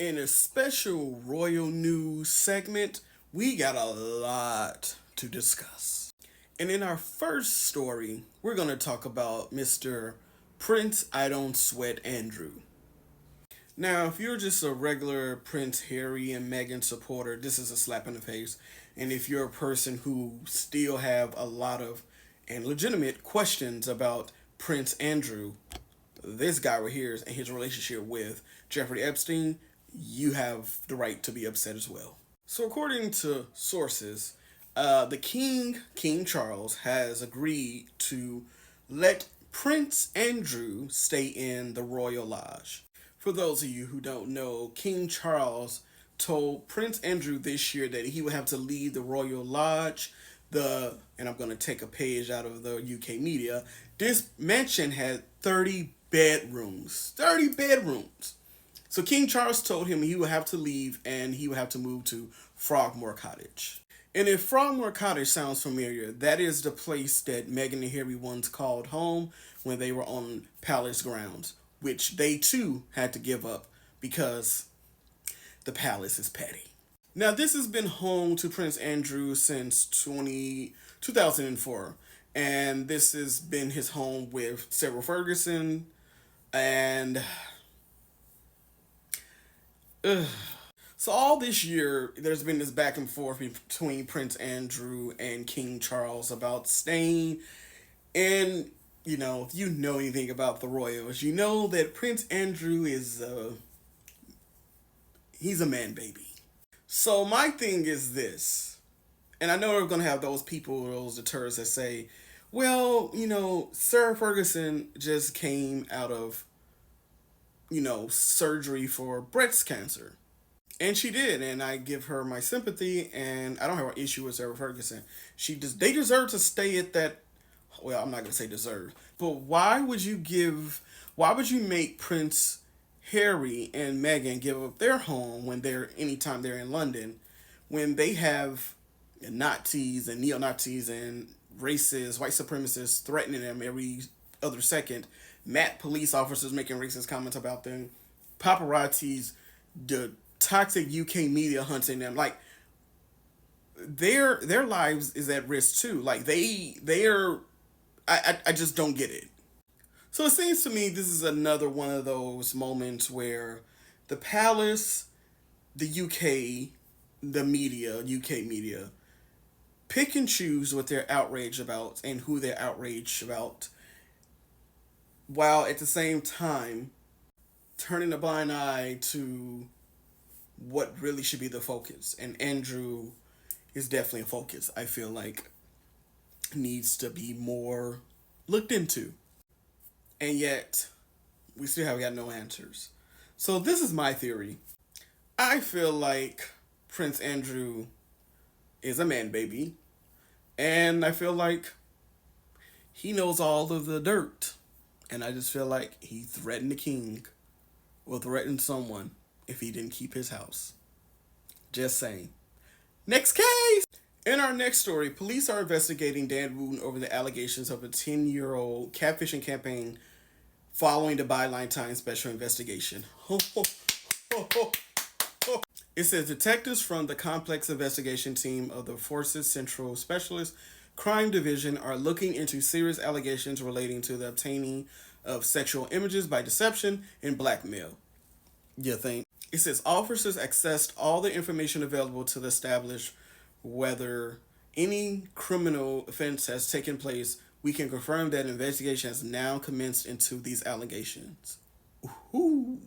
In a special royal news segment, we got a lot to discuss. And in our first story, we're going to talk about Mr. Prince I Don't Sweat Andrew. Now, if you're just a regular Prince Harry and Meghan supporter, this is a slap in the face. And if you're a person who still have a lot of and legitimate questions about Prince Andrew, this guy right here and his relationship with Jeffrey Epstein, you have the right to be upset as well. So, according to sources, King Charles, has agreed to let Prince Andrew stay in the Royal Lodge. For those of you who don't know, King Charles told Prince Andrew this year that he would have to leave the Royal Lodge. And I'm going to take a page out of the UK media. This mansion had 30 bedrooms. 30 bedrooms. So King Charles told him he would have to leave and he would have to move to Frogmore Cottage. And if Frogmore Cottage sounds familiar, that is the place that Meghan and Harry once called home when they were on palace grounds, which they too had to give up because the palace is petty. Now, this has been home to Prince Andrew since 2004, and this has been his home with Sarah Ferguson, and so all this year, there's been this back and forth between Prince Andrew and King Charles about staying. And, if you know anything about the royals, you know that Prince Andrew is, he's a man baby. So my thing is this, and I know we're going to have those people, those deterrents that say, well, Sarah Ferguson just came out of, surgery for breast cancer. And she did, and I give her my sympathy, and I don't have an issue with Sarah Ferguson. They deserve to stay at that, well, I'm not going to say deserve, but why would you make Prince Harry and Meghan give up their home anytime they're in London, when they have Nazis and neo-Nazis and racists, white supremacists threatening them every other second, Matt police officers making racist comments about them, paparazzis, the toxic UK media hunting them, like their lives is at risk too. Like they're I just don't get it. So it seems to me this is another one of those moments where the palace, the UK media, pick and choose what they're outraged about and who they're outraged about, while at the same time turning a blind eye to what really should be the focus. And Andrew is definitely a focus. I feel like needs to be more looked into. And yet, we still have got no answers. So this is my theory. I feel like Prince Andrew is a man baby. And I feel like he knows all of the dirt. And I just feel like he threatened the king or threatened someone if he didn't keep his house. Just saying. Next case! In our next story, police are investigating Dan Wooten over the allegations of a 10-year-old catfishing campaign following the Byline Times special investigation. It says detectives from the complex investigation team of the Forces Central Specialist Crime Division are looking into serious allegations relating to the obtaining of sexual images by deception and blackmail. You think? It says officers accessed all the information available to establish whether any criminal offense has taken place. We can confirm that investigation has now commenced into these allegations. Ooh.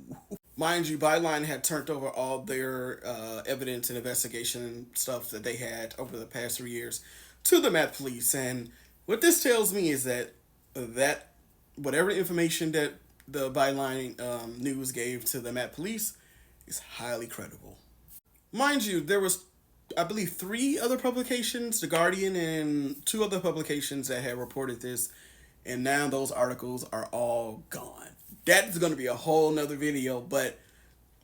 Mind you, Byline had turned over all their evidence and investigation stuff that they had over the past 3 years to the Met Police. And what this tells me is that whatever information that the Byline news gave to the Met Police is highly credible. Mind you, there was, I believe, 3 other publications, The Guardian and 2 other publications that had reported this, and now those articles are all gone. That's going to be a whole nother video, but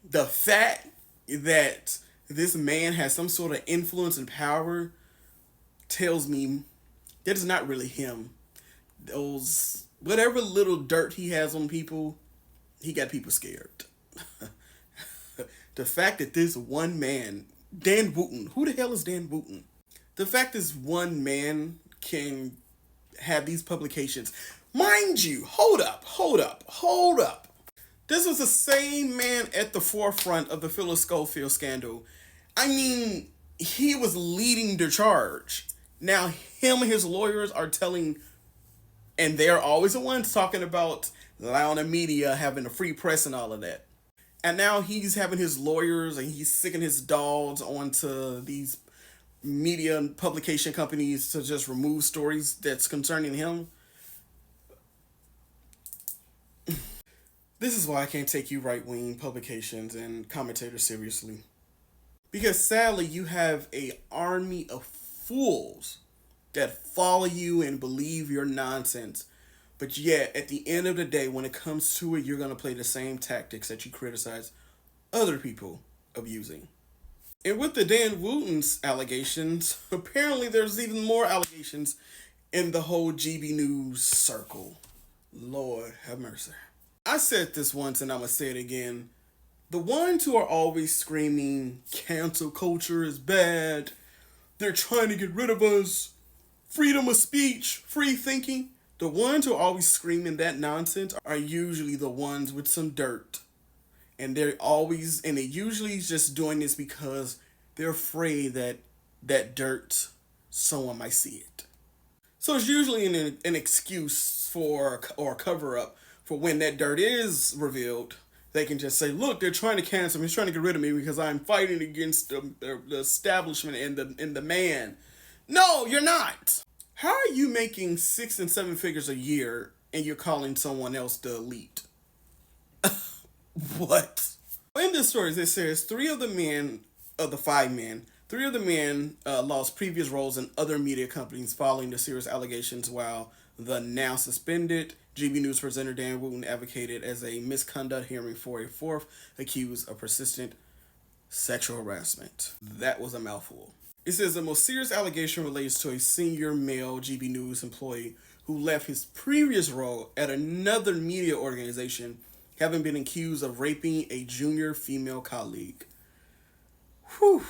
the fact that this man has some sort of influence and power tells me that is not really him. Those, whatever little dirt he has on people, he got people scared. The fact that this one man, Dan Wooten, who the hell is Dan Wooten? The fact this one man can have these publications. Mind you, hold up. This was the same man at the forefront of the Phyllis Schofield scandal. I mean, he was leading the charge. Now, him and his lawyers are telling, and they're always the ones talking about allowing the media having a free press and all of that. And now he's having his lawyers and he's sicking his dogs onto these media and publication companies to just remove stories that's concerning him. This is why I can't take you right wing publications and commentators seriously. Because sadly, you have a army of fools that follow you and believe your nonsense. But yet, at the end of the day, when it comes to it, you're going to play the same tactics that you criticize other people of using. And with the Dan Wooten's allegations, apparently there's even more allegations in the whole GB News circle. Lord have mercy. I said this once and I'm going to say it again. The ones who are always screaming cancel culture is bad, they're trying to get rid of us, freedom of speech, free thinking, the ones who are always screaming that nonsense are usually the ones with some dirt. And they usually just doing this because they're afraid that that dirt, someone might see it. So it's usually an excuse for, or a cover up for when that dirt is revealed. They can just say, look, they're trying to cancel me, they're trying to get rid of me because I'm fighting against the establishment and the man. No, you're not. How are you making 6 and 7 figures a year and you're calling someone else the elite? What? In this story, it says three of the 5 men, lost previous roles in other media companies following the serious allegations, while the now suspended GB News presenter Dan Wooten advocated as a misconduct hearing for a fourth accused of persistent sexual harassment. That was a mouthful. It says the most serious allegation relates to a senior male GB News employee who left his previous role at another media organization, having been accused of raping a junior female colleague. Whew.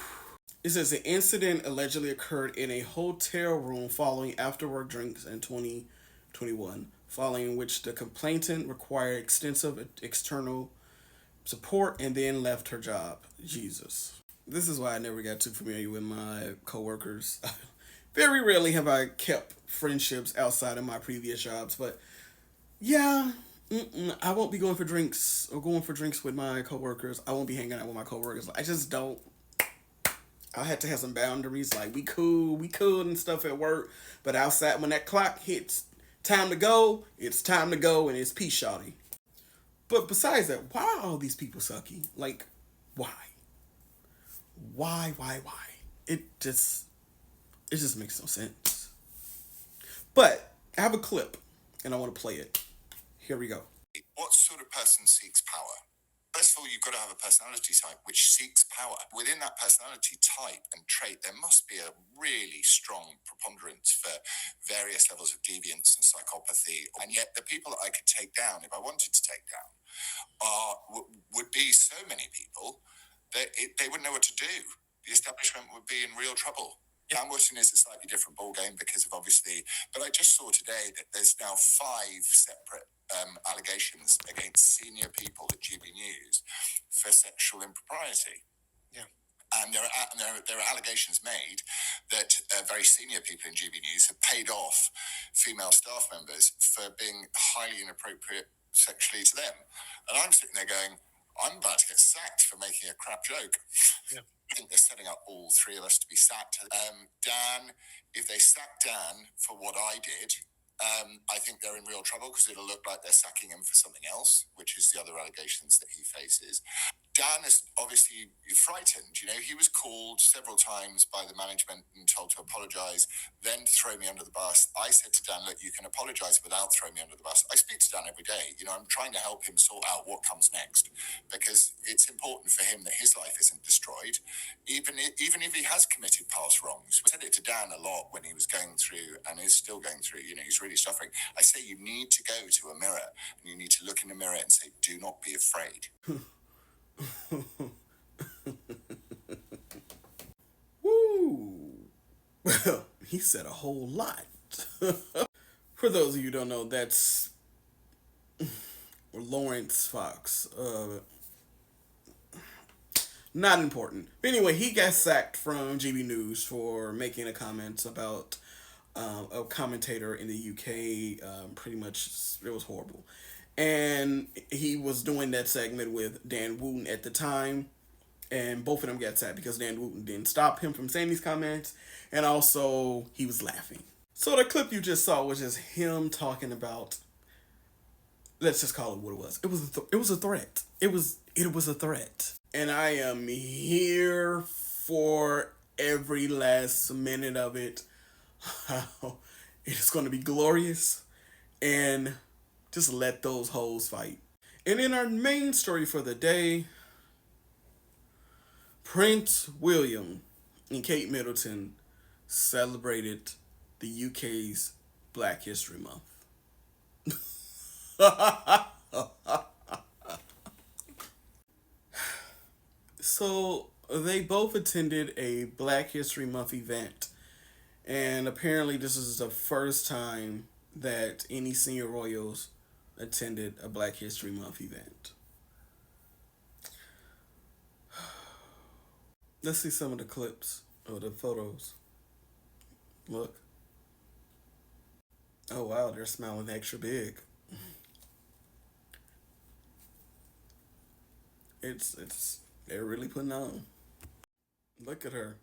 It says the incident allegedly occurred in a hotel room following after-work drinks in 2021, following which the complainant required extensive external support and then left her job. Jesus. This is why I never got too familiar with my coworkers. Very rarely have I kept friendships outside of my previous jobs, but yeah, I won't be going for drinks with my coworkers. I won't be hanging out with my coworkers. I just don't. I had to have some boundaries. Like, we cool and stuff at work, but outside, when that clock hits time to go, it's time to go, and it's peace, shawty. But besides that, why are all these people sucky? Like, why? Why? It just makes no sense. But I have a clip, and I want to play it. Here we go. What sort of person seeks power? First of all, you've got to have a personality type which seeks power. Within that personality type and trait, there must be a really strong preponderance for various levels of deviance and psychopathy. And yet the people that I could take down, if I wanted to take down, would be so many people that they wouldn't know what to do. The establishment would be in real trouble. Dan Wooten is a slightly different ballgame because of obviously, but I just saw today that there's now 5 separate allegations against senior people at GB News for sexual impropriety. Yeah. And there are allegations made that very senior people in GB News have paid off female staff members for being highly inappropriate sexually to them. And I'm sitting there going, I'm about to get sacked for making a crap joke. Yeah. I think they're setting up all 3 of us to be sacked. Dan, if they sack Dan for what I did, I think they're in real trouble because it'll look like they're sacking him for something else, which is the other allegations that he faces. Dan is obviously frightened. You know, he was called several times by the management and told to apologise, then throw me under the bus. I said to Dan, look, you can apologise without throwing me under the bus. I speak to Dan every day. You know, I'm trying to help him sort out what comes next because it's important for him that his life isn't destroyed, even if he has committed past wrongs. We said it to Dan a lot when he was going through and is still going through, you know, he's really suffering. I say you need to go to a mirror and you need to look in the mirror and say, do not be afraid. Well, he said a whole lot. For those of you who don't know, that's Lawrence Fox. Not important. But anyway, he got sacked from GB News for making a comment about a commentator in the UK. Pretty much, it was horrible. And he was doing that segment with Dan Wooten at the time. And both of them got sacked because Dan Wooten didn't stop him from saying these comments. And also, he was laughing. So the clip you just saw was just him talking about. Let's just call it what it was. It was a threat. It was a threat. And I am here for every last minute of it. How it is going to be glorious, and just let those hoes fight. And in our main story for the day, Prince William and Kate Middleton celebrated the UK's Black History Month. So they both attended a Black History Month event, and apparently this is the first time that any senior royals attended a Black History Month event. Let's see some of the clips or the photos. Look. Oh wow, they're smiling extra big. It's they're really putting on. Look at her.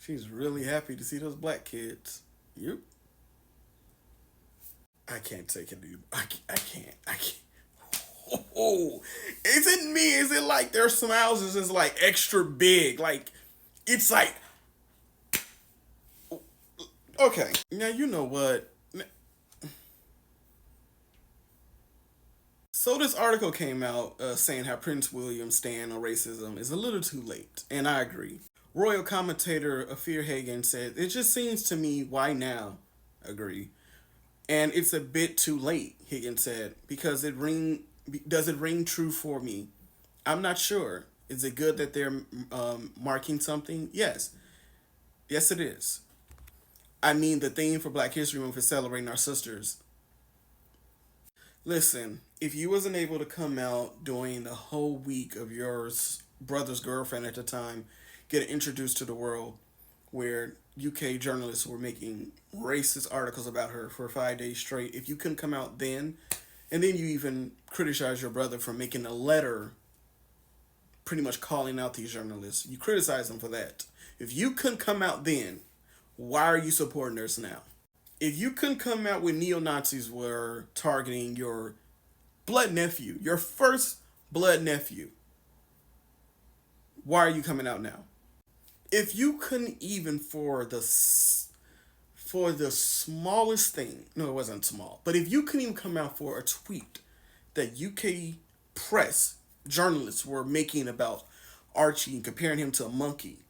She's really happy to see those black kids. Yep. I can't take it, dude. I can't. I can't. Oh, is it me? Is it like their smiles is just like extra big? Like, it's like, okay. Now, you know what? So this article came out saying how Prince William's stand on racism is a little too late, and I agree. Royal commentator Afir Hagen said, "It just seems to me, why now?" Agree. And it's a bit too late, Higgins said, because does it ring true for me? I'm not sure. Is it good that they're marking something? Yes. Yes, it is. I mean, the theme for Black History Month is celebrating our sisters. Listen, if you wasn't able to come out during the whole week of your brother's girlfriend at the time, get introduced to the world, where UK journalists were making racist articles about her for 5 days straight, if you couldn't come out then, and then you even criticize your brother for making a letter pretty much calling out these journalists, you criticize them for that. If you couldn't come out then, why are you supporting us now? If you couldn't come out when neo-Nazis were targeting your blood nephew, your first blood nephew, why are you coming out now? If you couldn't even for the smallest thing, no, it wasn't small, but if you couldn't even come out for a tweet that UK press journalists were making about Archie and comparing him to a monkey,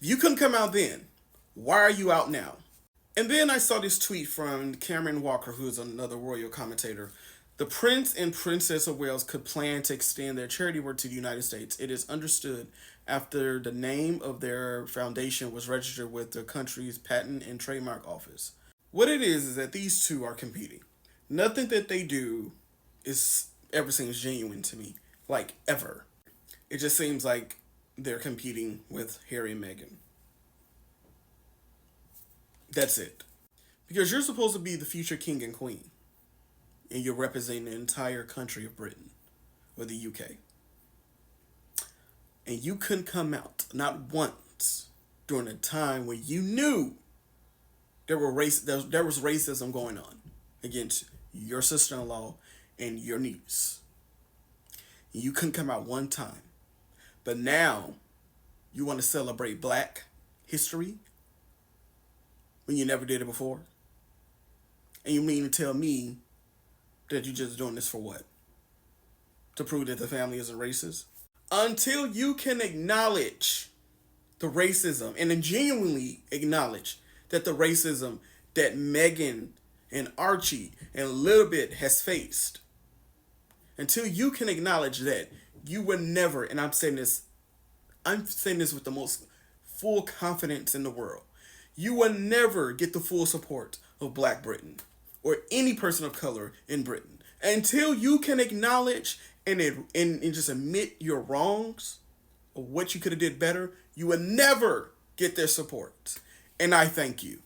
if you couldn't come out then, why are you out now? And then I saw this tweet from Cameron Walker, who's another royal commentator. The Prince and Princess of Wales could plan to extend their charity work to the United States. It is understood after the name of their foundation was registered with the country's Patent and Trademark Office. What it is that these two are competing. Nothing that they do is ever seems genuine to me, like ever. It just seems like they're competing with Harry and Meghan. That's it. Because you're supposed to be the future king and queen, and you're representing the entire country of Britain or the UK. And you couldn't come out, not once, during a time when you knew there was racism going on against your sister-in-law and your niece. And you couldn't come out one time. But now you want to celebrate Black history when you never did it before? And you mean to tell me that you're just doing this for what? To prove that the family isn't racist? Until you can acknowledge the racism and then genuinely acknowledge that the racism that Meghan and Archie and a little bit has faced, until you can acknowledge that, you were never, and I'm saying this I'm saying this with the most full confidence in the world. You will never get the full support of Black Britain or any person of color in Britain until you can acknowledge and just admit your wrongs or what you could have did better. You will never get their support. And I thank you.